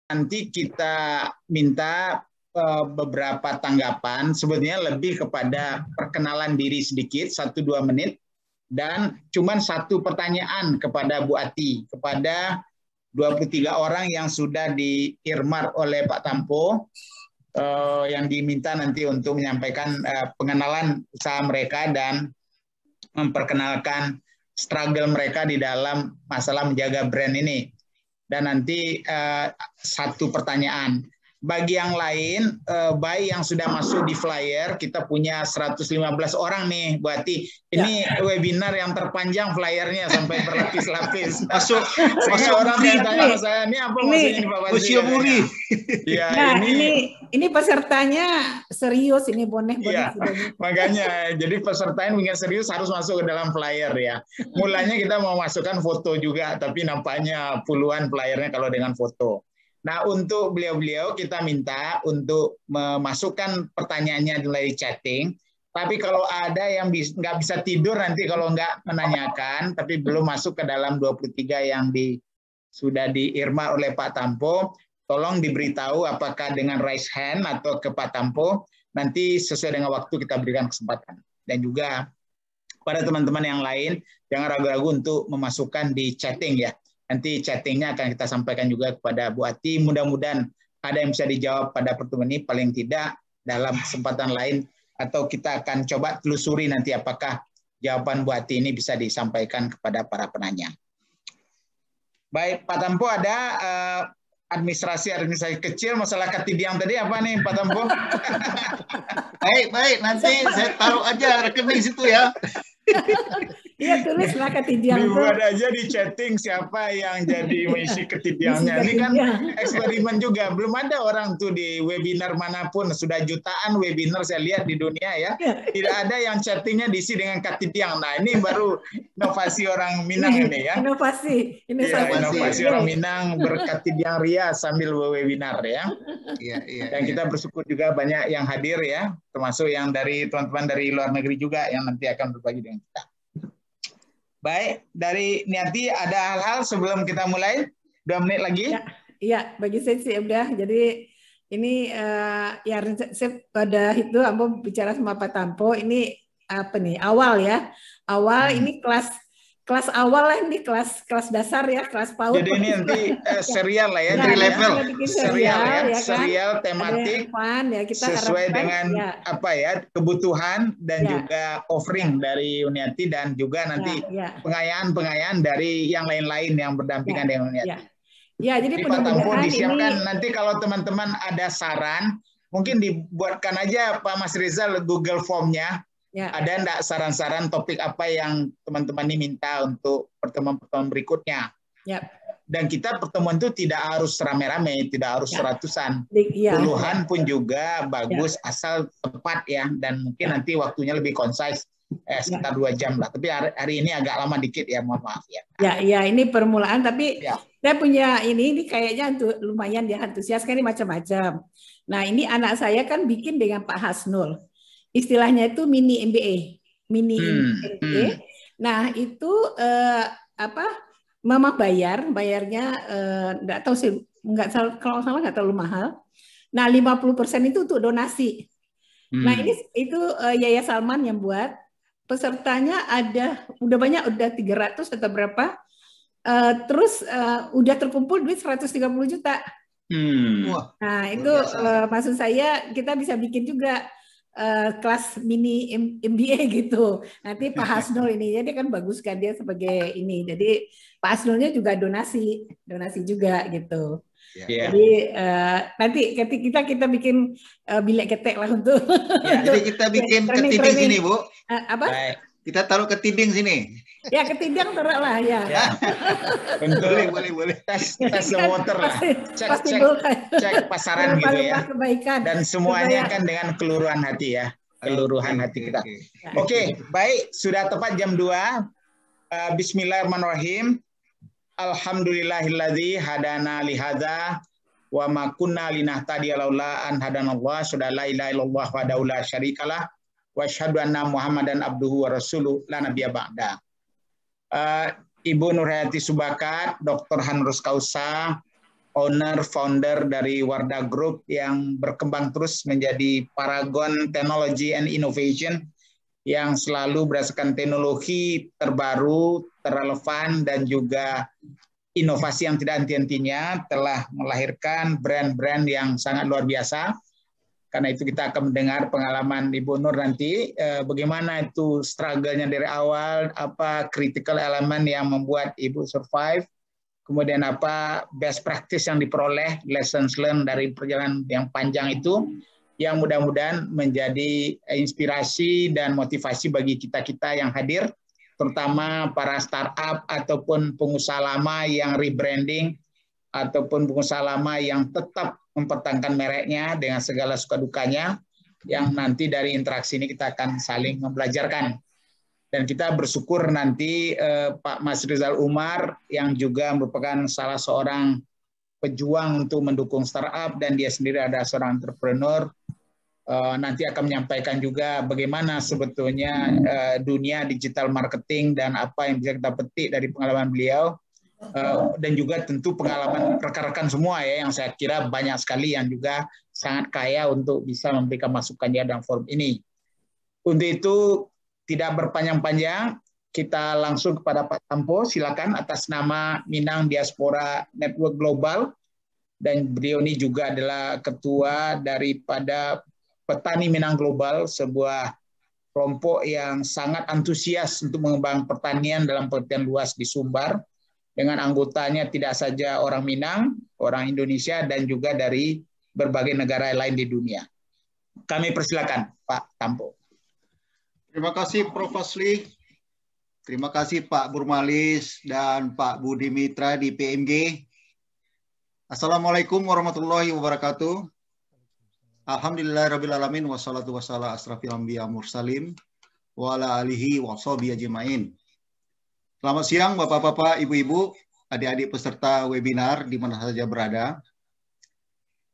nanti kita minta beberapa tanggapan, sebetulnya lebih kepada perkenalan diri sedikit, 1-2 menit, dan cuman 1 pertanyaan kepada Bu Ati, kepada 23 orang yang sudah di-earmark oleh Pak Tampo, yang diminta nanti untuk menyampaikan pengenalan usaha mereka dan memperkenalkan struggle mereka di dalam masalah menjaga brand ini. Dan nanti 1 pertanyaan. Bagi yang lain, baik yang sudah masuk di flyer, kita punya 115 orang nih, Bu Ati. Ini webinar yang terpanjang flyernya sampai berlapis-lapis. Masuk orang yang tanya saya, ini apa maksudnya ini Pak Basri? Museum Uri. Ya, ini pesertanya serius, ini bonek. Ya, makanya jadi peserta yang ingin serius harus masuk ke dalam flyer ya. Mulanya kita mau masukkan foto juga, tapi nampaknya puluhan flyernya kalau dengan foto. Nah, untuk beliau-beliau kita minta untuk memasukkan pertanyaannya dari chatting. Tapi kalau ada yang nggak bisa tidur nanti kalau nggak menanyakan, tapi belum masuk ke dalam 23 yang sudah di-earmark oleh Pak Tampo, tolong diberitahu apakah dengan raise hand atau ke Pak Tampo, nanti sesuai dengan waktu kita berikan kesempatan. Dan juga pada teman-teman yang lain, jangan ragu-ragu untuk memasukkan di chatting ya. Nanti chattingnya akan kita sampaikan juga kepada Bu Ati. Mudah-mudahan ada yang bisa dijawab pada pertemuan ini, paling tidak dalam kesempatan lain, atau kita akan coba telusuri nanti apakah jawaban Bu Ati ini bisa disampaikan kepada para penanya. Baik, Pak Tampo, ada administrasi kecil masalah ketidiang tadi apa nih Pak Tampo? Baik, nanti saya taruh aja rekening situ ya. Iya, tulislah ketidiang. Dibuat aja di chatting siapa yang jadi mengisi ketidiangnya. Ini kan eksperimen juga. Belum ada orang tuh di webinar manapun. Sudah jutaan webinar saya lihat di dunia ya. Tidak ada yang chattingnya diisi dengan ketidiang. Nah, ini baru inovasi orang Minang ini ya. Inovasi orang Minang berketidiang ria sambil webinar ya. Dan kita bersyukur juga banyak yang hadir ya. Termasuk yang dari teman-teman dari luar negeri juga yang nanti akan berbagi dengan kita. Baik, dari Niati ada hal-hal sebelum kita mulai? 2 menit lagi? Iya, bagi saya sih udah. Jadi ini ya saya pada itu Ambo bicara sama Pak Tampo, ini apa nih? Awal ya. Awal ini kelas awal lah, ini kelas dasar ya, kelas PAUD. Jadi ini nanti serial lah ya, dari level serial ya, kan? Serial tematik ya, kita sesuai dengan apa ya kebutuhan dan juga offering dari Uniati dan juga nanti pengayaan dari yang lain-lain yang berdampingan dengan Uniati. Ya, jadi Pak Tampo disiapkan nanti kalau teman-teman ada saran, mungkin dibuatkan aja Pak Mas Rizal Google Form-nya. Ada enggak saran-saran topik apa yang teman-teman ini minta untuk pertemuan-pertemuan berikutnya? Dan kita pertemuan itu tidak harus rame-rame, tidak harus seratusan. Puluhan pun juga bagus, asal tepat ya. Dan mungkin nanti waktunya lebih concise, sekitar 2 jam lah. Tapi hari ini agak lama dikit ya, mohon maaf ya. Ya, ini permulaan, tapi saya punya ini kayaknya lumayan dia antusias, kan ini macam-macam. Nah, ini anak saya kan bikin dengan Pak Hasnul. Istilahnya itu mini MBA, Nah, itu Mama bayarnya nggak tahu sih, kalau salah nggak terlalu mahal. Nah, 50% itu untuk donasi. Nah, itu Yaya Salman yang buat. Pesertanya udah banyak, udah 300 atau berapa. Terus udah terkumpul duit 130 juta. Nah, itu maksud saya kita bisa bikin juga kelas mini MBA gitu. Nanti Pak Hasnul ini, jadi kan bagus kan dia sebagai ini. Jadi Pak Hasnulnya juga donasi juga gitu. Jadi nanti kita bikin bilik ketek lah untuk. Jadi kita bikin ketiding sini, Bu. Apa? Kita taruh ketiding sini. Ya, ketiding taruh lah ya. Boleh. Tes water lah. Cek pasaran gitu ya. Dan semuanya kan dengan keluruhan hati ya. Keluruhan hati kita. Oke, baik. Sudah tepat jam 2. Bismillahirrahmanirrahim. Alhamdulillahilladzi hadana lihadza wa ma kunna linahtadiya laula an hadanallah. Sudah la ilaha illallah wa la syarikalah. Wa asyhadu anna Muhammadan abduhu wa rasuluh la nabiyya ba'da. Ibu Nurhayati Subakat, Dr. Hanrus Kausa, owner, founder dari Wardah Group yang berkembang terus menjadi paragon technology and innovation yang selalu berdasarkan teknologi terbaru, terrelevan, dan juga inovasi yang tidak henti-hentinya telah melahirkan brand-brand yang sangat luar biasa. Karena itu kita akan mendengar pengalaman Ibu Nur nanti, bagaimana itu struggle-nya dari awal, apa critical element yang membuat Ibu survive, kemudian apa best practice yang diperoleh, lessons learned dari perjalanan yang panjang itu, yang mudah-mudahan menjadi inspirasi dan motivasi bagi kita-kita yang hadir, terutama para startup ataupun pengusaha lama yang rebranding, ataupun pengusaha lama yang tetap mempertahankan mereknya dengan segala suka dukanya, yang nanti dari interaksi ini kita akan saling membelajarkan. Dan kita bersyukur nanti Pak Mas Rizal Umar yang juga merupakan salah seorang pejuang untuk mendukung startup dan dia sendiri ada seorang entrepreneur, nanti akan menyampaikan juga bagaimana sebetulnya dunia digital marketing dan apa yang bisa kita petik dari pengalaman beliau. Dan juga tentu pengalaman rekan-rekan semua ya, yang saya kira banyak sekali yang juga sangat kaya untuk bisa memberikan masukannya dalam forum ini. Untuk itu tidak berpanjang-panjang, kita langsung kepada Pak Tampo, silakan atas nama Minang Diaspora Network Global, dan beliau ini juga adalah ketua daripada Petani Minang Global, sebuah kelompok yang sangat antusias untuk mengembangkan pertanian dalam pengertian luas di Sumbar, dengan anggotanya tidak saja orang Minang, orang Indonesia, dan juga dari berbagai negara lain di dunia. Kami persilakan Pak Tampo. Terima kasih Prof. Fazli. Terima kasih Pak Burmalis dan Pak Budi Mitra di PMG. Assalamualaikum warahmatullahi wabarakatuh. Alhamdulillahirrabbilalamin wassalatu wassalamu asrafil anbiya mursalin wa ala alihi wa sahbihi ajmain. Selamat siang Bapak-bapak, Ibu-ibu, adik-adik peserta webinar di mana saja berada.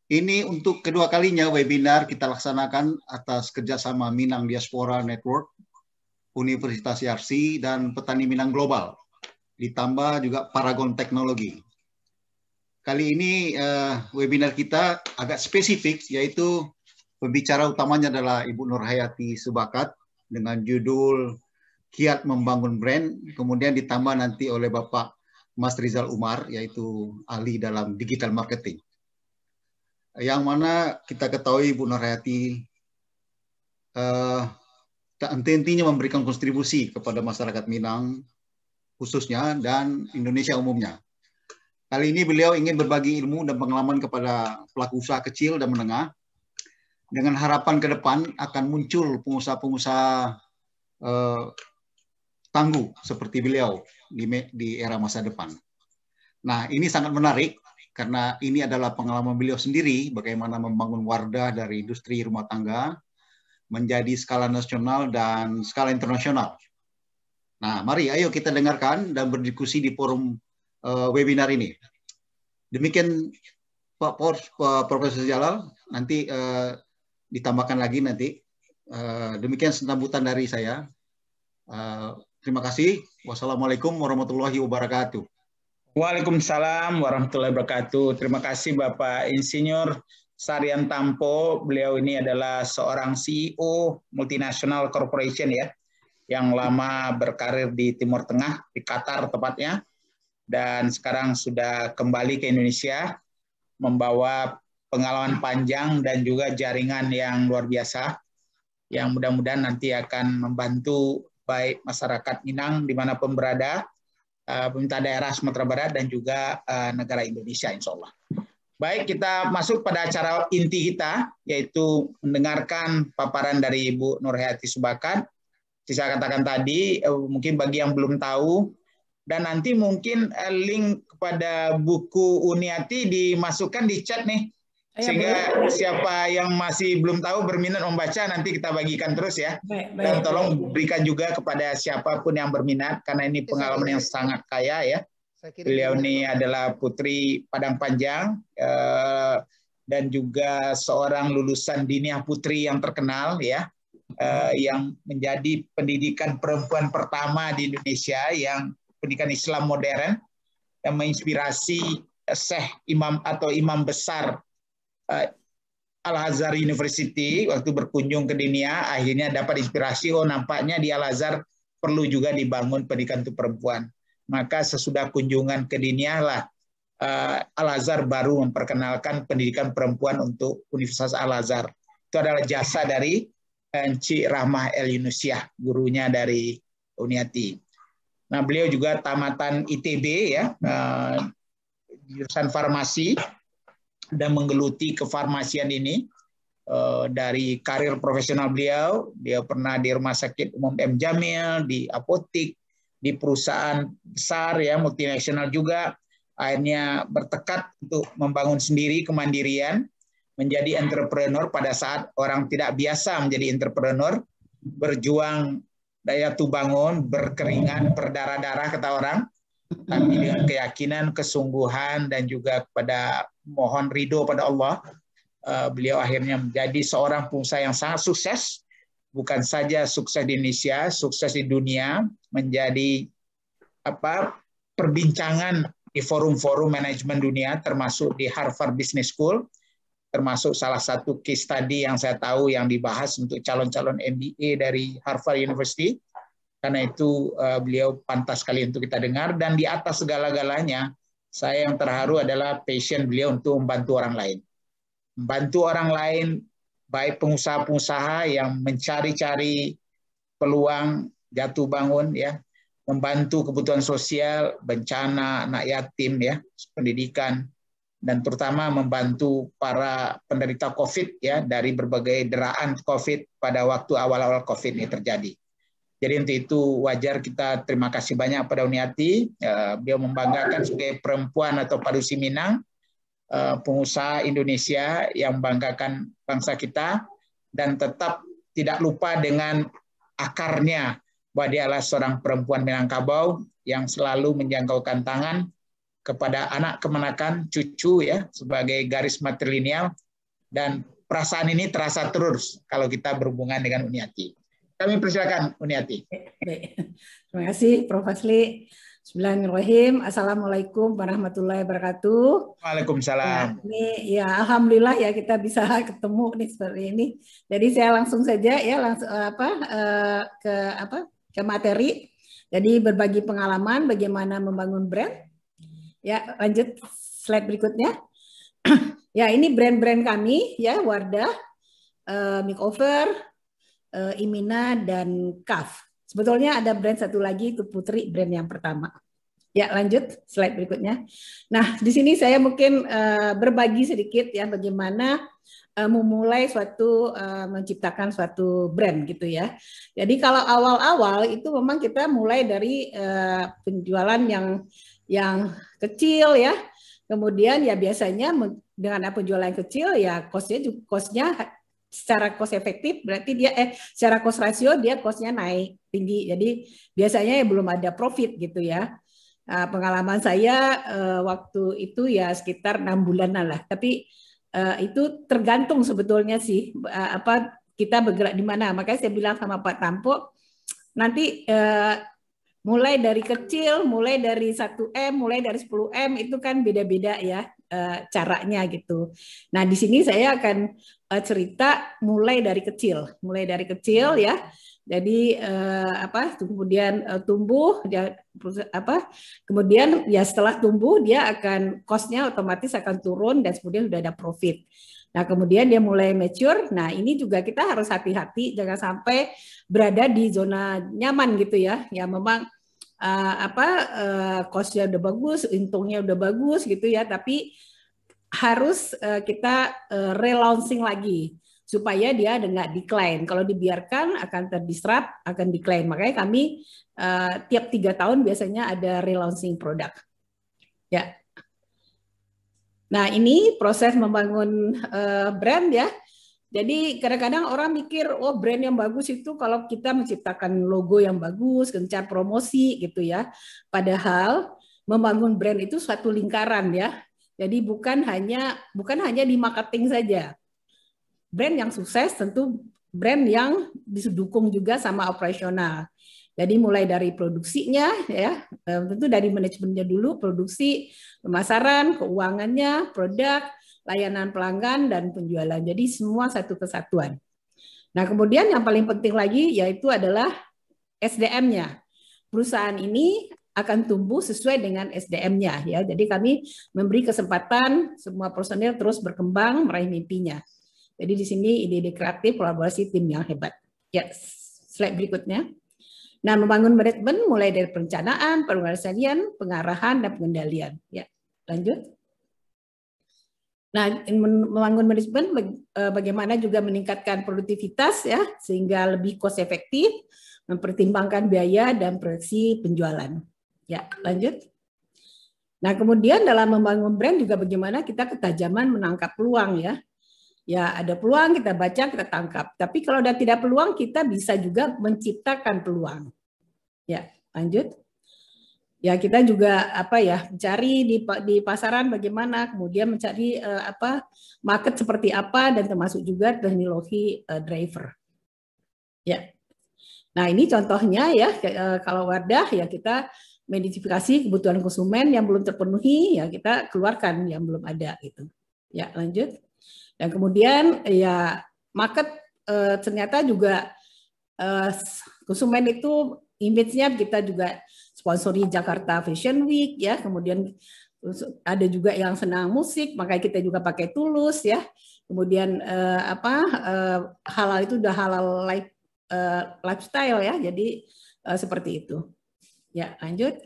Ini untuk kedua kalinya webinar kita laksanakan atas kerjasama Minang Diaspora Network, Universitas Yarsi, dan Petani Minang Global, ditambah juga Paragon Teknologi. Kali ini webinar kita agak spesifik, yaitu pembicara utamanya adalah Ibu Nurhayati Subakat dengan judul Kiat Membangun Brand, kemudian ditambah nanti oleh Bapak Mas Rizal Umar, yaitu ahli dalam digital marketing. Yang mana kita ketahui Bu Nurhayati tak henti-hentinya memberikan kontribusi kepada masyarakat Minang khususnya dan Indonesia umumnya. Kali ini beliau ingin berbagi ilmu dan pengalaman kepada pelaku usaha kecil dan menengah, dengan harapan ke depan akan muncul pengusaha-pengusaha tangguh seperti beliau di era masa depan. Nah, ini sangat menarik karena ini adalah pengalaman beliau sendiri bagaimana membangun Wardah dari industri rumah tangga menjadi skala nasional dan skala internasional. Nah, mari ayo kita dengarkan dan berdiskusi di forum webinar ini. Demikian Pak Profesor Jalal, nanti ditambahkan lagi nanti. Demikian sambutan dari saya. Terima kasih. Wassalamualaikum warahmatullahi wabarakatuh. Waalaikumsalam warahmatullahi wabarakatuh. Terima kasih Bapak Insinyur Sarian Tampo. Beliau ini adalah seorang CEO multinational corporation ya, yang lama berkarir di Timur Tengah, di Qatar tepatnya, dan sekarang sudah kembali ke Indonesia, membawa pengalaman panjang dan juga jaringan yang luar biasa, yang mudah-mudahan nanti akan membantu baik masyarakat Minang dimanapun berada, pemerintah daerah Sumatera Barat, dan juga negara Indonesia, insya Allah. Baik, kita masuk pada acara inti kita, yaitu mendengarkan paparan dari Ibu Nurhayati Subakat. Saya katakan tadi, mungkin bagi yang belum tahu, dan nanti mungkin link kepada buku Uniati dimasukkan di chat nih, sehingga siapa yang masih belum tahu berminat membaca nanti kita bagikan terus ya. Dan tolong berikan juga kepada siapapun yang berminat karena ini pengalaman yang sangat kaya ya. Beliau ini adalah putri Padang Panjang dan juga seorang lulusan Diniah Putri yang terkenal ya, yang menjadi pendidikan perempuan pertama di Indonesia yang pendidikan Islam modern yang menginspirasi Syekh Imam atau Imam Besar Al-Azhar University waktu berkunjung ke Dinia, akhirnya dapat inspirasi, oh nampaknya di Al-Azhar perlu juga dibangun pendidikan untuk perempuan. Maka sesudah kunjungan ke Dinia lah Al-Azhar baru memperkenalkan pendidikan perempuan untuk Universitas Al-Azhar. Itu adalah jasa dari Encik Rahmah El Yunusiah, gurunya dari Uniati. Nah, beliau juga tamatan ITB ya, jurusan farmasi, dan menggeluti kefarmasian ini. Dari karir profesional beliau pernah di Rumah Sakit Umum M. Jamil, di apotik, di perusahaan besar ya, multinasional juga. Akhirnya bertekad untuk membangun sendiri kemandirian, menjadi entrepreneur pada saat orang tidak biasa menjadi entrepreneur, berjuang daya tubangun, berkeringat, berdarah-darah kata orang, tapi dengan keyakinan, kesungguhan, dan juga pada mohon ridho pada Allah, beliau akhirnya menjadi seorang pengusaha yang sangat sukses, bukan saja sukses di Indonesia, sukses di dunia, menjadi perbincangan di forum-forum manajemen dunia, termasuk di Harvard Business School, termasuk salah satu case study yang saya tahu yang dibahas untuk calon-calon MBA dari Harvard University. Karena itu beliau pantas sekali untuk kita dengar, dan di atas segala-galanya saya yang terharu adalah passion beliau untuk membantu orang lain. Membantu orang lain, baik pengusaha-pengusaha yang mencari-cari peluang jatuh bangun ya, membantu kebutuhan sosial, bencana, anak yatim ya, pendidikan, dan terutama membantu para penderita COVID ya dari berbagai deraan COVID pada waktu awal-awal COVID ini terjadi. Jadi untuk itu wajar kita terima kasih banyak pada Uniati. Beliau membanggakan sebagai perempuan atau Padusi Minang, pengusaha Indonesia yang membanggakan bangsa kita, dan tetap tidak lupa dengan akarnya bahwa dia adalah seorang perempuan Minangkabau yang selalu menjangkaukan tangan kepada anak kemenakan, cucu ya, sebagai garis matrilineal, dan perasaan ini terasa terus kalau kita berhubungan dengan Uniati. Kami persilakan Uniati. Baik. Terima kasih Prof. Fazli. Bismillahirrahmanirrahim. Assalamualaikum warahmatullahi wabarakatuh. Waalaikumsalam. Ini ya alhamdulillah ya kita bisa ketemu nih seperti ini. Jadi saya langsung saja ya ke materi. Jadi berbagi pengalaman bagaimana membangun brand. Ya, lanjut slide berikutnya. Ya, ini brand-brand kami ya, Wardah, Makeover, Imina, dan Kaf. Sebetulnya ada brand satu lagi, itu Putri, brand yang pertama. Ya, lanjut slide berikutnya. Nah, di sini saya mungkin berbagi sedikit ya bagaimana memulai menciptakan suatu brand gitu ya. Jadi kalau awal-awal itu memang kita mulai dari penjualan yang kecil ya. Kemudian ya biasanya dengan penjualan kecil ya cost-nya secara cost efektif berarti dia secara cost ratio dia cost-nya naik tinggi. Jadi biasanya ya belum ada profit gitu ya. Pengalaman saya waktu itu ya sekitar 6 bulanan lah. Tapi itu tergantung sebetulnya sih kita bergerak di mana. Makanya saya bilang sama Pak Tampo nanti mulai dari kecil, mulai dari 1M, mulai dari 10M itu kan beda-beda ya caranya gitu. Nah di sini saya akan cerita mulai dari kecil ya. Jadi kemudian tumbuh kemudian ya setelah tumbuh dia akan cost-nya otomatis akan turun dan kemudian sudah ada profit. Nah, kemudian dia mulai mature. Nah, ini juga kita harus hati-hati jangan sampai berada di zona nyaman gitu ya. Ya memang cost-nya udah bagus, untungnya udah bagus gitu ya, tapi harus kita relaunching lagi supaya dia nggak decline. Kalau dibiarkan akan terdisrupt, akan decline. Makanya kami tiap 3 tahun biasanya ada relaunching produk. Ya. Nah ini proses membangun brand ya. Jadi kadang-kadang orang mikir, oh brand yang bagus itu kalau kita menciptakan logo yang bagus, gencar promosi gitu ya. Padahal membangun brand itu suatu lingkaran ya. Jadi bukan hanya di marketing saja. Brand yang sukses tentu brand yang didukung juga sama operasional. Jadi mulai dari produksinya, ya, tentu dari manajemennya dulu, produksi, pemasaran, keuangannya, produk, layanan pelanggan, dan penjualan. Jadi semua satu kesatuan. Nah, kemudian yang paling penting lagi yaitu adalah SDM-nya. Perusahaan ini akan tumbuh sesuai dengan SDM-nya, ya. Jadi kami memberi kesempatan semua personil terus berkembang meraih mimpinya. Jadi di sini ide-ide kreatif, kolaborasi tim yang hebat. Ya, slide berikutnya. Nah, membangun manajemen mulai dari perencanaan, pengorganisasian, pengarahan, dan pengendalian. Ya, lanjut. Nah, membangun manajemen bagaimana juga meningkatkan produktivitas, ya, sehingga lebih cost efektif, mempertimbangkan biaya dan proyeksi penjualan. Ya, lanjut. Nah, kemudian dalam membangun brand juga bagaimana kita ketajaman menangkap peluang, ya. Ya, ada peluang kita baca, kita tangkap. Tapi kalau udah tidak peluang, kita bisa juga menciptakan peluang. Ya, lanjut. Ya, kita juga mencari di pasaran bagaimana, kemudian mencari market seperti apa, dan termasuk juga teknologi driver. Ya. Nah, ini contohnya ya, kalau Wardah ya kita mengidentifikasi kebutuhan konsumen yang belum terpenuhi, ya kita keluarkan yang belum ada gitu. Ya, lanjut. Dan kemudian ya market ternyata juga konsumen itu image-nya kita juga sponsori Jakarta Fashion Week, ya, kemudian ada juga yang senang musik, makanya kita juga pakai Tulus, ya. Kemudian halal itu udah halal lifestyle, ya, jadi seperti itu. Ya, lanjut.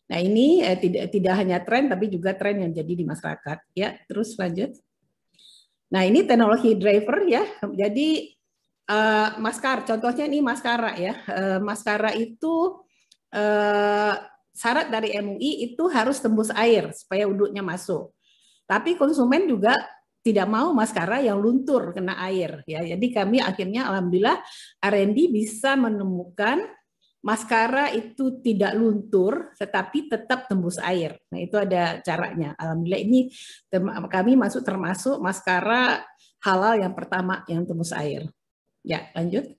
Nah, ini tidak hanya tren tapi juga tren yang jadi di masyarakat, ya. Terus lanjut. Nah, ini teknologi driver, ya. Jadi maskara, contohnya ini maskara, ya. Maskara itu syarat dari MUI itu harus tembus air supaya uduknya masuk. Tapi konsumen juga tidak mau maskara yang luntur kena air, ya. Jadi kami akhirnya alhamdulillah R&D bisa menemukan maskara itu tidak luntur tetapi tetap tembus air. Nah, itu ada caranya. Alhamdulillah ini kami termasuk maskara halal yang pertama yang tembus air. Ya, lanjut.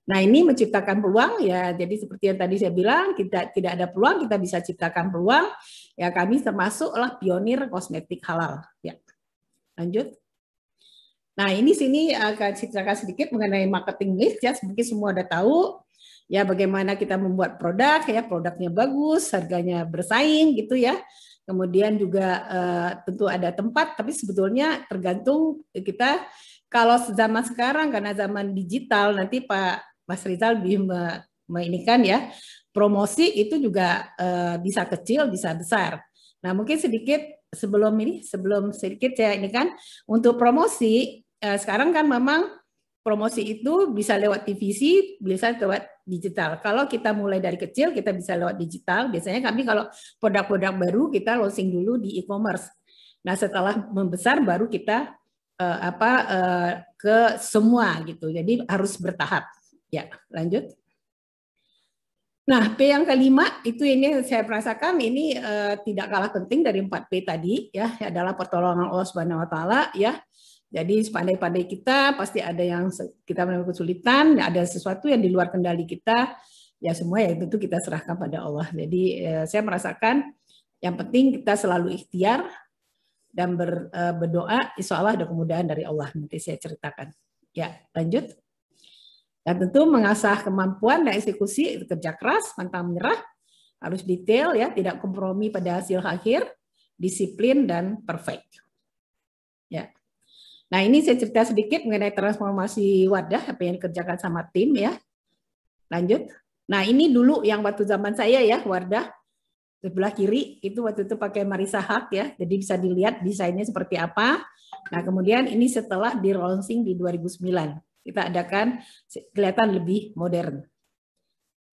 Nah, ini menciptakan peluang, ya. Jadi seperti yang tadi saya bilang, kita tidak ada peluang, kita bisa ciptakan peluang. Ya, kami termasuklah pionir kosmetik halal. Ya, lanjut. Nah, ini sini akan ceritakan sedikit mengenai marketing mix, ya. Mungkin semua udah tahu. Ya, bagaimana kita membuat produk, ya, produknya bagus, harganya bersaing gitu, ya. Kemudian juga tentu ada tempat, tapi sebetulnya tergantung kita. Kalau zaman sekarang karena zaman digital, nanti Pak Mas Rizal lebih menginikan, ya, promosi itu juga bisa kecil, bisa besar. Nah, mungkin sedikit sebelum sedikit saya ini kan untuk promosi sekarang kan memang promosi itu bisa lewat TVC, bisa lewat digital. Kalau kita mulai dari kecil, kita bisa lewat digital. Biasanya kami kalau produk-produk baru kita launching dulu di e-commerce. Nah, setelah membesar baru kita ke semua gitu. Jadi harus bertahap. Ya, lanjut. Nah, P yang kelima itu ini saya merasakan ini tidak kalah penting dari 4P tadi, ya, adalah pertolongan Allah Subhanahu wa taala, ya. Jadi sepandai-pandai kita pasti ada yang kita menemukan kesulitan, ada sesuatu yang di luar kendali kita, ya semua ya tentu kita serahkan pada Allah. Jadi saya merasakan yang penting kita selalu ikhtiar dan berdoa, insya Allah ada kemudahan dari Allah. Nanti saya ceritakan. Ya, lanjut. Dan tentu mengasah kemampuan dan eksekusi, kerja keras, pantang menyerah, harus detail, ya, tidak kompromi pada hasil akhir, disiplin dan perfect. Ya. Nah, ini saya cerita sedikit mengenai transformasi Wardah, apa yang dikerjakan sama tim, ya. Lanjut. Nah, ini dulu yang waktu zaman saya, ya, Wardah. Sebelah kiri itu waktu itu pakai Marisa Haq, ya. Jadi bisa dilihat desainnya seperti apa. Nah, kemudian ini setelah di launching di 2009. Kita adakan kelihatan lebih modern.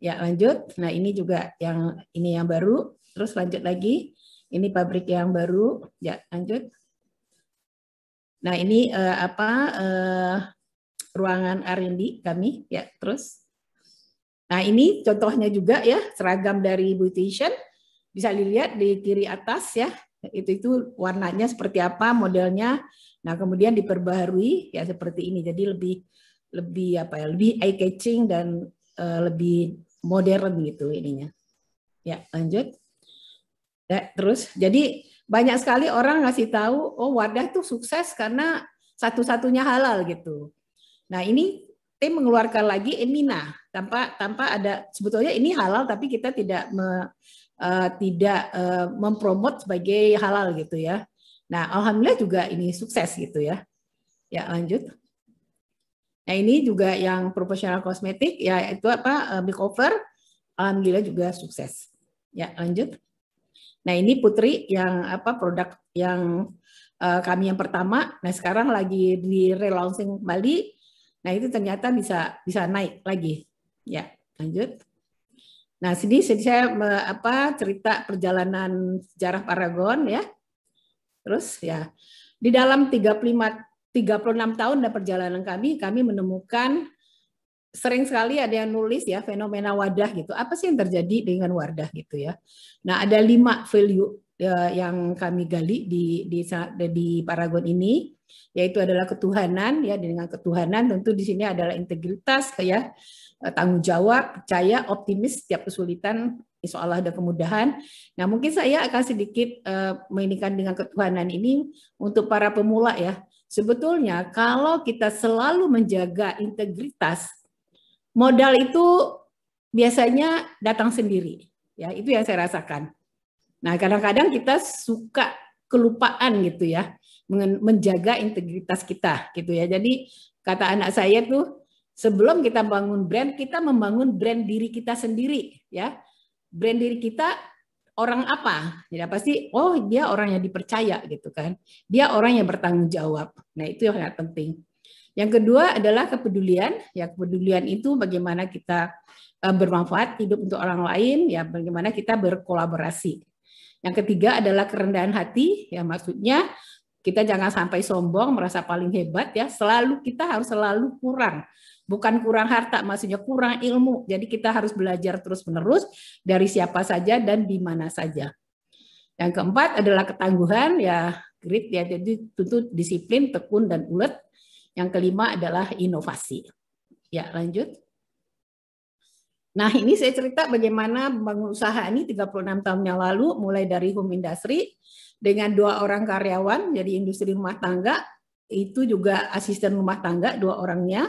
Ya, lanjut. Nah, ini juga yang baru. Terus lanjut lagi. Ini pabrik yang baru. Ya, lanjut. Nah, ini ruangan R&D kami, ya. Terus, nah ini contohnya juga, ya, seragam dari beautician, bisa dilihat di kiri atas, ya. Itu warnanya seperti apa, modelnya. Nah, kemudian diperbaharui, ya, seperti ini. Jadi lebih eye catching dan lebih modern gitu ininya. Ya, lanjut. Ya, terus jadi banyak sekali orang ngasih tahu, oh wadah tuh sukses karena satu-satunya halal gitu. Nah ini tim mengeluarkan lagi Emina tanpa ada, sebetulnya ini halal tapi kita tidak mempromot sebagai halal gitu ya. Nah alhamdulillah juga ini sukses gitu ya. Ya lanjut. Nah ini juga yang profesional kosmetik ya itu makeover, alhamdulillah juga sukses. Ya lanjut. Nah ini Putri yang produk yang kami yang pertama. Nah sekarang lagi di relaunching kembali. Nah itu ternyata bisa naik lagi. Ya lanjut. Nah sini saya cerita perjalanan sejarah Paragon ya. Terus ya di dalam 36 tahun dan perjalanan kami menemukan sering sekali ada yang nulis ya fenomena wadah gitu. Apa sih yang terjadi dengan wadah gitu ya? Nah ada 5 value yang kami gali di Paragon ini, yaitu adalah ketuhanan ya. Dengan ketuhanan tentu di sini adalah integritas ya, tanggung jawab, percaya, optimis setiap kesulitan. Insya Allah ada kemudahan. Nah mungkin saya akan sedikit menginginkan dengan ketuhanan ini untuk para pemula ya. Sebetulnya kalau kita selalu menjaga integritas, modal itu biasanya datang sendiri, ya itu yang saya rasakan. Nah kadang-kadang kita suka kelupaan gitu ya, menjaga integritas kita gitu ya. Jadi kata anak saya tuh sebelum kita bangun brand, kita membangun brand diri kita sendiri ya. Brand diri kita orang apa? Ya pasti, oh dia orang yang dipercaya gitu kan. Dia orang yang bertanggung jawab. Nah itu yang sangat penting. Yang kedua adalah kepedulian. Ya, kepedulian itu bagaimana kita bermanfaat hidup untuk orang lain, ya bagaimana kita berkolaborasi. Yang ketiga adalah kerendahan hati, ya maksudnya kita jangan sampai sombong, merasa paling hebat ya. Kita harus selalu kurang. Bukan kurang harta, maksudnya kurang ilmu. Jadi kita harus belajar terus-menerus dari siapa saja dan di mana saja. Yang keempat adalah ketangguhan, ya grit ya, jadi tentu disiplin, tekun dan ulet. Yang kelima adalah inovasi. Ya, lanjut. Nah, ini saya cerita bagaimana membangun usaha ini 36 tahun yang lalu, mulai dari home industry dengan 2 orang karyawan, jadi industri rumah tangga, itu juga asisten rumah tangga 2 orangnya.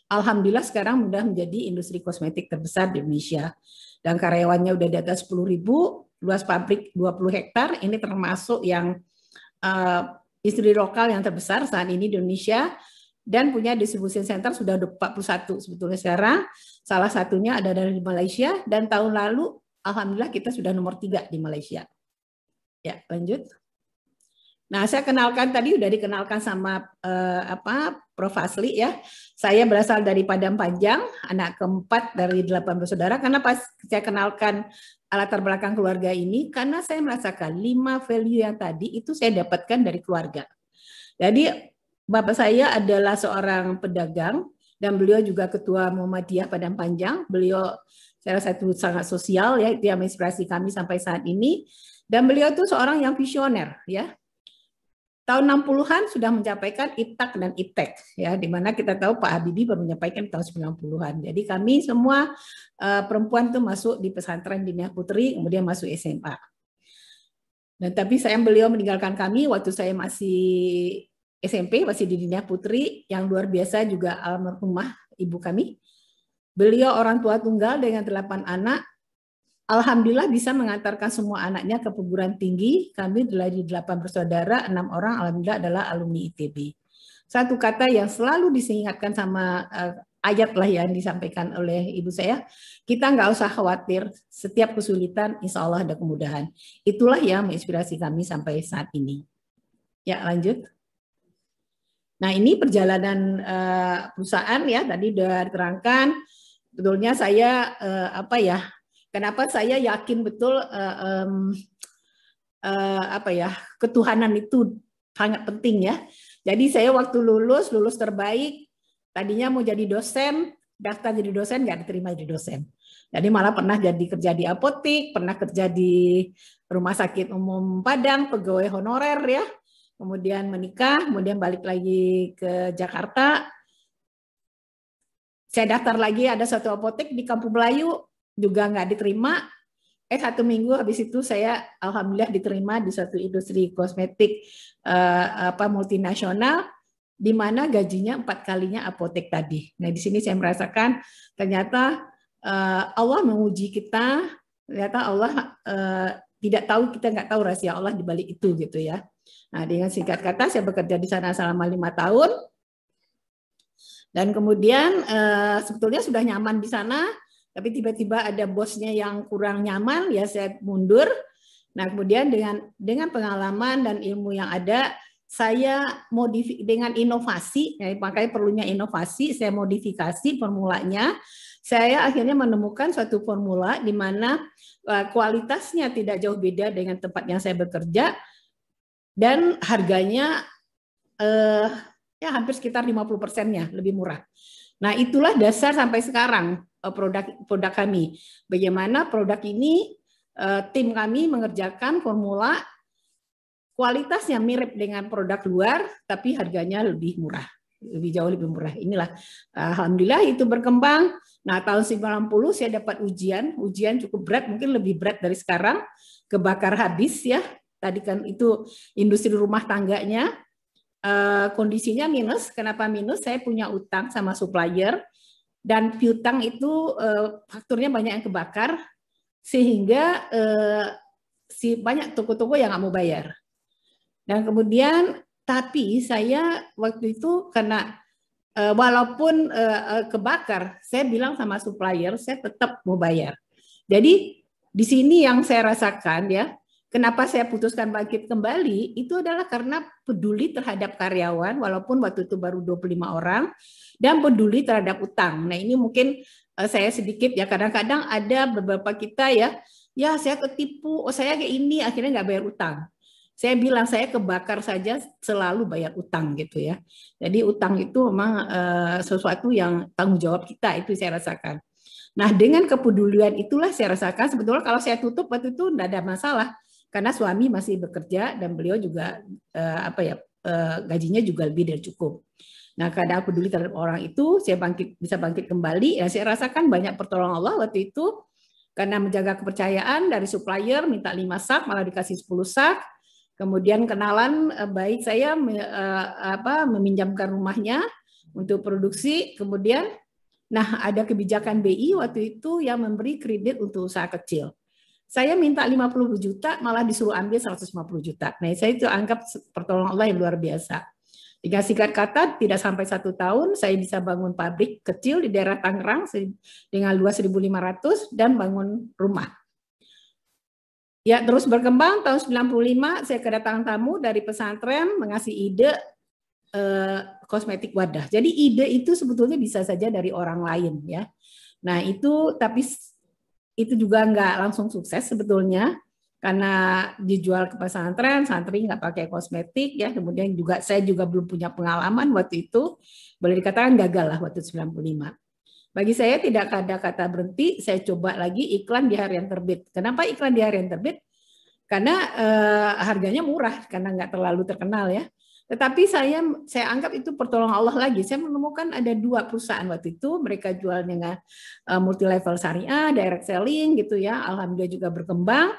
Alhamdulillah sekarang sudah menjadi industri kosmetik terbesar di Indonesia. Dan karyawannya udah di atas 10.000, luas pabrik 20 hektar, ini termasuk yang industri lokal yang terbesar saat ini di Indonesia. Dan punya distribution center sudah 41 sebetulnya sekarang. Salah satunya ada dari Malaysia dan tahun lalu alhamdulillah kita sudah nomor 3 di Malaysia. Ya, lanjut. Nah, saya kenalkan tadi udah dikenalkan sama Prof Asli ya. Saya berasal dari Padang Panjang, anak keempat dari 8 bersaudara. Karena pas saya kenalkan latar belakang keluarga ini, karena saya merasakan 5 value yang tadi itu saya dapatkan dari keluarga. Jadi Bapak saya adalah seorang pedagang dan beliau juga ketua Muhammadiyah Padang Panjang. Beliau salah satu sangat sosial ya, itu yang menginspirasi kami sampai saat ini. Dan beliau itu seorang yang visioner ya. Tahun 60-an sudah menyampaikan IPTAK dan IPTEK ya, di mana kita tahu Pak Habibie baru menyampaikan tahun 90-an. Jadi kami semua perempuan itu masuk di pesantren Diniyah Putri, kemudian masuk SMA. Dan tapi beliau meninggalkan kami waktu saya masih SMP, masih di Diniyah Putri, yang luar biasa juga almarhumah ibu kami. Beliau orang tua tunggal dengan 8 anak. Alhamdulillah bisa mengantarkan semua anaknya ke perguruan tinggi. Kami dari 8 bersaudara, 6 orang alhamdulillah adalah alumni ITB. Satu kata yang selalu diingatkan sama ayat lah yang disampaikan oleh ibu saya, kita nggak usah khawatir, setiap kesulitan insya Allah ada kemudahan. Itulah yang menginspirasi kami sampai saat ini. Ya lanjut. Nah ini perjalanan perusahaan ya, tadi sudah diterangkan. Betulnya saya kenapa saya yakin betul ketuhanan itu sangat penting ya. Jadi saya waktu lulus terbaik, tadinya mau jadi dosen, daftar jadi dosen nggak diterima jadi dosen. Jadi malah pernah jadi kerja di apotik, pernah kerja di Rumah Sakit Umum Padang, pegawai honorer ya. Kemudian menikah, kemudian balik lagi ke Jakarta. Saya daftar lagi ada satu apotek di Kampung Melayu, juga nggak diterima. 1 minggu habis itu saya alhamdulillah diterima di suatu industri kosmetik multinasional, di mana gajinya 4 kalinya apotek tadi. Nah, di sini saya merasakan ternyata Allah menguji kita, ternyata Allah tidak tahu, kita nggak tahu rahasia Allah di balik itu gitu ya. Nah, dengan singkat kata saya bekerja di sana selama 5 tahun, dan kemudian sebetulnya sudah nyaman di sana, tapi tiba-tiba ada bosnya yang kurang nyaman, ya saya mundur. Nah, kemudian dengan pengalaman dan ilmu yang ada, saya dengan inovasi, ya, makanya perlunya inovasi, saya modifikasi formulanya. Saya akhirnya menemukan suatu formula di mana kualitasnya tidak jauh beda dengan tempat yang saya bekerja, dan harganya ya hampir sekitar 50%-nya lebih murah. Nah, itulah dasar sampai sekarang produk kami. Bagaimana produk ini tim kami mengerjakan formula kualitasnya mirip dengan produk luar, tapi harganya lebih murah, jauh lebih murah. Inilah alhamdulillah itu berkembang. Nah, tahun 90 saya dapat ujian cukup berat, mungkin lebih berat dari sekarang, kebakar habis ya. Tadi kan itu industri rumah tangganya. Kondisinya minus. Kenapa minus? Saya punya utang sama supplier, dan piutang itu fakturnya banyak yang kebakar, sehingga banyak toko-toko yang nggak mau bayar. Dan kemudian, tapi saya waktu itu karena walaupun kebakar, saya bilang sama supplier, saya tetap mau bayar. Jadi di sini yang saya rasakan ya, kenapa saya putuskan bangkit kembali, itu adalah karena peduli terhadap karyawan, walaupun waktu itu baru 25 orang, dan peduli terhadap utang. Nah, ini mungkin saya sedikit ya, kadang-kadang ada beberapa kita ya saya ketipu, saya kayak ini, akhirnya nggak bayar utang. Saya bilang saya kebakar saja selalu bayar utang gitu ya. Jadi utang itu memang sesuatu yang tanggung jawab kita, itu saya rasakan. Nah, dengan kepedulian itulah saya rasakan sebetulnya kalau saya tutup waktu itu tidak ada masalah. Karena suami masih bekerja dan beliau juga gajinya juga lebih dari cukup. Nah, karena peduli terhadap orang itu, saya bisa bangkit kembali. Ya, saya rasakan banyak pertolongan Allah waktu itu karena menjaga kepercayaan dari supplier, minta 5 sak malah dikasih 10 sak. Kemudian kenalan baik saya meminjamkan rumahnya untuk produksi. Kemudian, nah ada kebijakan BI waktu itu yang memberi kredit untuk usaha kecil. Saya minta 50 juta, malah disuruh ambil 150 juta. Nah, saya itu anggap pertolongan Allah yang luar biasa. Dengan singkat kata, tidak sampai 1 tahun, saya bisa bangun pabrik kecil di daerah Tangerang dengan luas 1.500 dan bangun rumah. Ya, terus berkembang, tahun 95 saya kedatangan tamu dari pesantren mengasih ide kosmetik wadah. Jadi ide itu sebetulnya bisa saja dari orang lain ya. Nah, tapi itu juga nggak langsung sukses sebetulnya, karena dijual ke pesantren, santri nggak pakai kosmetik ya. Kemudian juga saya juga belum punya pengalaman waktu itu, boleh dikatakan gagal lah waktu 95. Bagi saya tidak ada kata berhenti, saya coba lagi iklan di harian terbit. Kenapa iklan di harian terbit? Karena harganya murah, karena nggak terlalu terkenal ya. Tetapi saya anggap itu pertolongan Allah lagi. Saya menemukan ada 2 perusahaan waktu itu, mereka jual dengan multi level syariah, direct selling gitu ya. Alhamdulillah juga berkembang.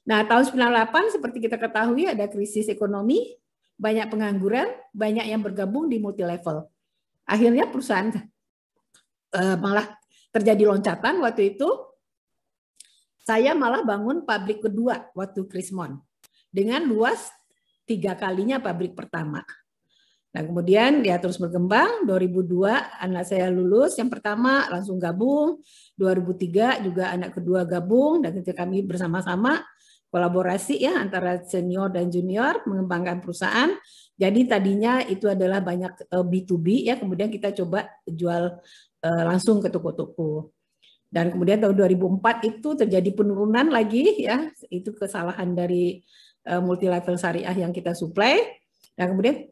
Nah, tahun 98 seperti kita ketahui ada krisis ekonomi, banyak pengangguran, banyak yang bergabung di multi level. Akhirnya perusahaan malah terjadi loncatan waktu itu. Saya malah bangun pabrik kedua waktu Krismon dengan luas 3 kalinya pabrik pertama. Nah, kemudian dia terus berkembang. 2002 anak saya lulus, yang pertama langsung gabung. 2003 juga anak kedua gabung, dan ketika kami bersama-sama kolaborasi ya antara senior dan junior mengembangkan perusahaan. Jadi tadinya itu adalah banyak B2B ya, kemudian kita coba jual langsung ke toko-toko. Dan kemudian tahun 2004 itu terjadi penurunan lagi ya, itu kesalahan dari multi level syariah yang kita supply. Dan kemudian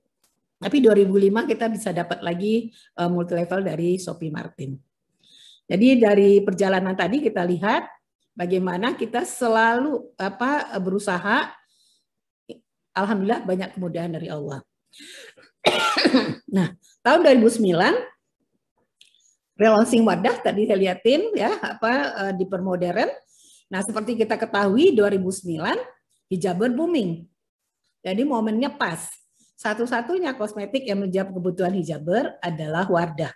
tapi 2005 kita bisa dapat lagi multi level dari Shopee Martin. Jadi dari perjalanan tadi kita lihat bagaimana kita selalu berusaha. Alhamdulillah banyak kemudahan dari Allah. Nah, tahun 2009 relaunching Wardah tadi saya liatin ya di Permodern. Nah, seperti kita ketahui 2009 hijaber booming. Jadi momennya pas. Satu-satunya kosmetik yang menjawab kebutuhan hijaber adalah Wardah.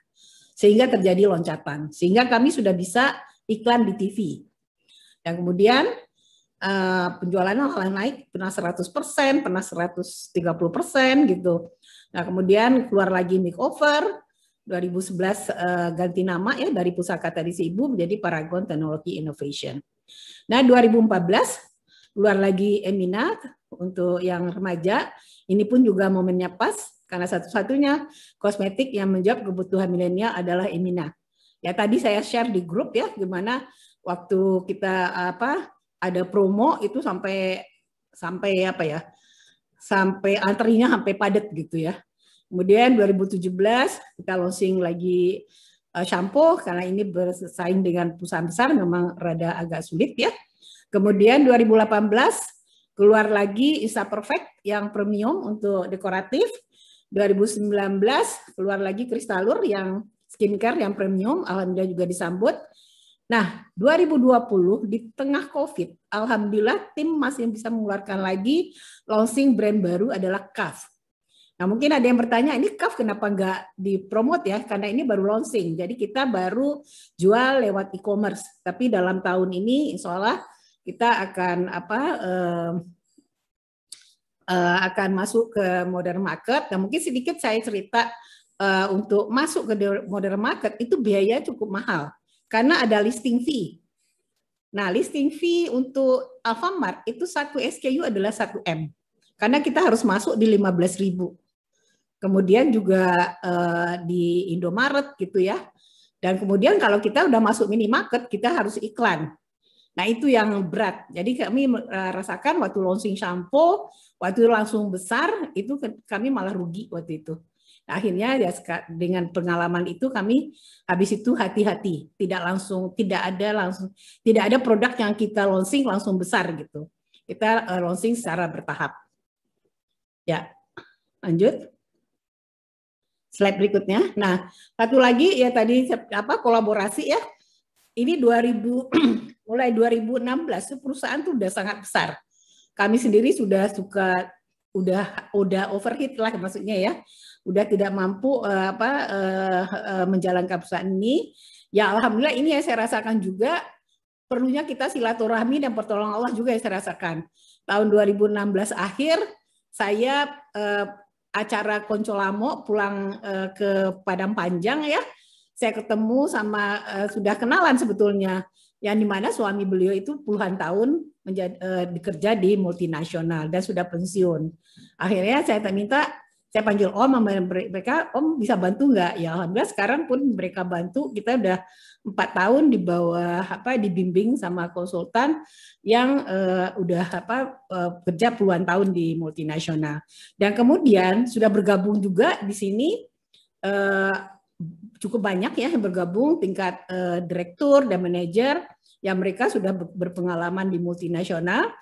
Sehingga terjadi loncatan. Sehingga kami sudah bisa iklan di TV. Dan kemudian penjualannya malah naik, pernah 100%, pernah 130% gitu. Nah, kemudian keluar lagi makeover, 2011 ganti nama ya dari Pusaka Tradisi Ibu menjadi Paragon Teknologi Innovation. Nah, 2014 keluar lagi Emina untuk yang remaja. Ini pun juga momennya pas karena satu-satunya kosmetik yang menjawab kebutuhan milenial adalah Emina. Ya tadi saya share di grup ya gimana waktu kita ada promo itu sampai antrinya sampai padat gitu ya. Kemudian 2017 kita launching lagi shampoo karena ini bersaing dengan perusahaan besar memang rada agak sulit ya. Kemudian 2018 keluar lagi Insta Perfect yang premium untuk dekoratif. 2019 keluar lagi Kristalur yang skincare yang premium, alhamdulillah juga disambut. Nah, 2020 di tengah COVID, alhamdulillah tim masih bisa mengeluarkan lagi launching brand baru adalah KAF. Nah, mungkin ada yang bertanya, ini KAF kenapa nggak dipromot ya? Karena ini baru launching, jadi kita baru jual lewat e-commerce. Tapi dalam tahun ini, insya Allah kita akan masuk ke modern market. Dan mungkin sedikit saya cerita untuk masuk ke modern market itu biaya cukup mahal karena ada listing fee. Nah, listing fee untuk Alfamart itu 1 SKU adalah 1 M. Karena kita harus masuk di 15.000. Kemudian juga di Indomaret gitu ya. Dan kemudian kalau kita udah masuk minimarket, kita harus iklan. Nah, itu yang berat. Jadi kami rasakan waktu launching shampoo, waktu langsung besar, itu kami malah rugi waktu itu. Nah, akhirnya ya dengan pengalaman itu kami habis itu hati-hati, tidak ada produk yang kita launching langsung besar gitu. Kita launching secara bertahap. Ya, lanjut. Slide berikutnya. Nah, satu lagi ya tadi kolaborasi ya. Ini mulai 2016 perusahaan tuh udah sangat besar. Kami sendiri udah overheat lah maksudnya ya. Udah tidak mampu menjalankan perusahaan ini. Ya alhamdulillah ini yang saya rasakan juga perlunya kita silaturahmi dan pertolongan Allah juga yang saya rasakan. Tahun 2016 akhir saya acara Koncolamo pulang ke Padang Panjang ya. Saya ketemu sama sudah kenalan sebetulnya yang dimana suami beliau itu puluhan tahun bekerja di multinasional dan sudah pensiun. Akhirnya saya panggil Om sama mereka, Om bisa bantu nggak? Ya alhamdulillah sekarang pun mereka bantu. Kita udah 4 tahun di bawah dibimbing sama konsultan yang udah kerja puluhan tahun di multinasional. Dan kemudian sudah bergabung juga di sini cukup banyak ya yang bergabung tingkat direktur dan manajer yang mereka sudah berpengalaman di multinasional,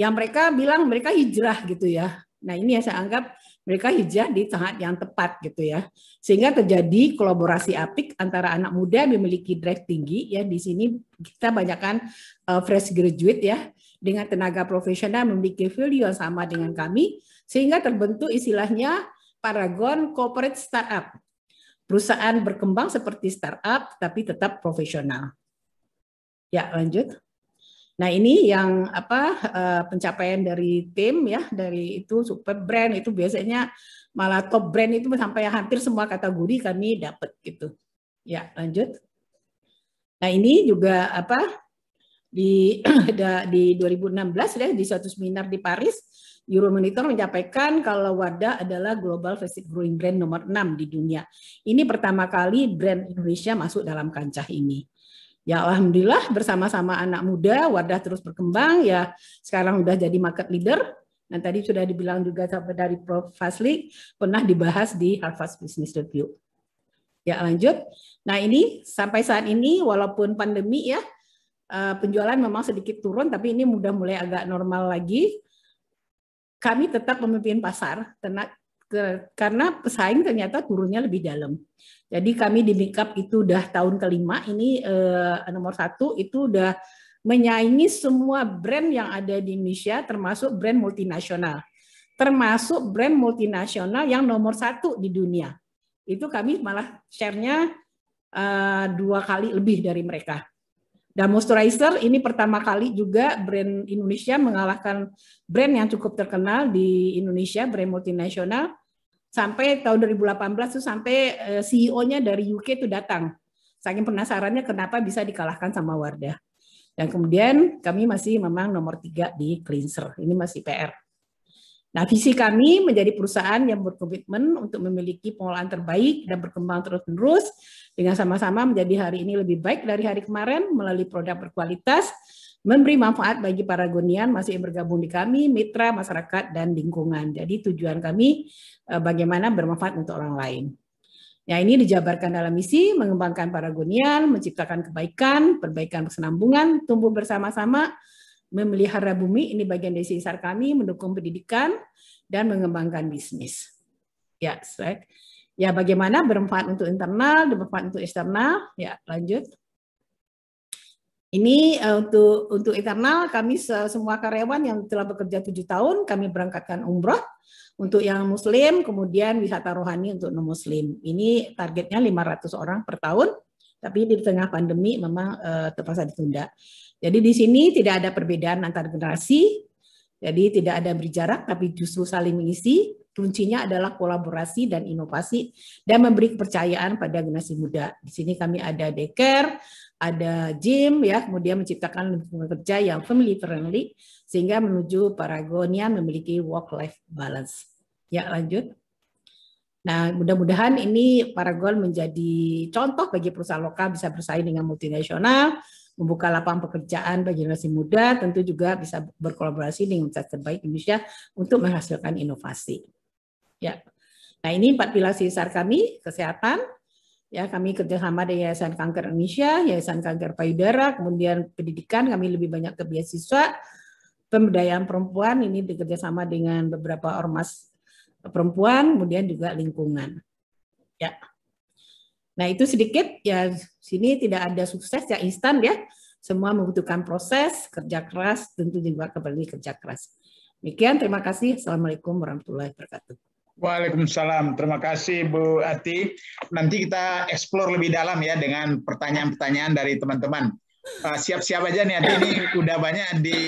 yang mereka bilang mereka hijrah gitu ya. Nah ini yang saya anggap mereka hijrah di saat yang tepat gitu ya, sehingga terjadi kolaborasi apik antara anak muda yang memiliki drive tinggi ya. Di sini kita banyakkan fresh graduate ya dengan tenaga profesional memiliki value yang sama dengan kami, sehingga terbentuk istilahnya Paragon Corporate Startup. Perusahaan berkembang seperti startup tapi tetap profesional. Ya, lanjut. Nah, ini yang pencapaian dari tim ya, dari itu super brand itu biasanya malah top brand itu sampai hampir semua kategori kami dapat gitu. Ya, lanjut. Nah, ini juga di 2016 ya di suatu seminar di Paris, Euromonitor menyampaikan kalau Wardah adalah global fast growing brand nomor 6 di dunia. Ini pertama kali brand Indonesia masuk dalam kancah ini. Ya alhamdulillah bersama-sama anak muda Wardah terus berkembang ya, sekarang udah jadi market leader. Dan tadi sudah dibilang juga dari Prof. Fazli pernah dibahas di Harvard Business Review. Ya lanjut. Nah ini sampai saat ini walaupun pandemi ya penjualan memang sedikit turun, tapi ini udah mulai agak normal lagi. Kami tetap memimpin pasar karena pesaing ternyata turunnya lebih dalam. Jadi kami di Makeup itu udah tahun kelima, ini nomor 1 itu udah menyaingi semua brand yang ada di Indonesia, termasuk brand multinasional. Termasuk brand multinasional yang nomor 1 di dunia. Itu kami malah share-nya 2 kali lebih dari mereka. Dan moisturizer ini pertama kali juga brand Indonesia mengalahkan brand yang cukup terkenal di Indonesia, brand multinasional. Sampai tahun 2018 tuh sampai CEO-nya dari UK itu datang. Saking penasarannya kenapa bisa dikalahkan sama Wardah. Dan kemudian kami masih memang nomor 3 di cleanser. Ini masih PR. Nah, visi kami menjadi perusahaan yang berkomitmen untuk memiliki pengolahan terbaik dan berkembang terus-menerus dengan sama-sama menjadi hari ini lebih baik dari hari kemarin melalui produk berkualitas, memberi manfaat bagi Paragonian masih yang bergabung di kami, mitra, masyarakat, dan lingkungan. Jadi tujuan kami bagaimana bermanfaat untuk orang lain. Ya, ini dijabarkan dalam misi, mengembangkan Paragonian, menciptakan kebaikan, perbaikan kesenambungan, tumbuh bersama-sama, memelihara bumi, ini bagian dari CSR kami, mendukung pendidikan, dan mengembangkan bisnis. Ya, ya bagaimana bermanfaat untuk internal, bermanfaat untuk eksternal. Ya, lanjut. Ini untuk internal, kami semua karyawan yang telah bekerja 7 tahun, kami berangkatkan umroh. Untuk yang muslim, kemudian wisata rohani untuk non-muslim. Ini targetnya 500 orang per tahun, tapi di tengah pandemi memang terpaksa ditunda. Jadi di sini tidak ada perbedaan antar generasi, jadi tidak ada berjarak, tapi justru saling mengisi. Kuncinya adalah kolaborasi dan inovasi, dan memberi kepercayaan pada generasi muda. Di sini kami ada daycare, ada gym, ya, kemudian menciptakan lingkungan kerja yang family friendly, sehingga menuju Paragonian memiliki work-life balance. Ya, lanjut. Nah, mudah-mudahan ini Paragon menjadi contoh bagi perusahaan lokal bisa bersaing dengan multinasional, membuka lapangan pekerjaan bagi generasi muda, tentu juga bisa berkolaborasi dengan universitas terbaik Indonesia untuk menghasilkan inovasi. Ya, nah ini 4 pilar CSR kami, kesehatan, ya kami kerjasama dengan Yayasan Kanker Indonesia, Yayasan Kanker Payudara, kemudian pendidikan kami lebih banyak ke beasiswa, pemberdayaan perempuan ini bekerjasama dengan beberapa ormas perempuan, kemudian juga lingkungan. Ya. Nah, itu sedikit ya, sini tidak ada sukses yang instan ya. Semua membutuhkan proses, kerja keras, tentu juga kembali kerja keras. Demikian, terima kasih. Assalamualaikum warahmatullahi wabarakatuh. Waalaikumsalam. Terima kasih Bu Ati. Nanti kita explore lebih dalam ya dengan pertanyaan-pertanyaan dari teman-teman. Siap-siap aja nih Ati, ini udah banyak di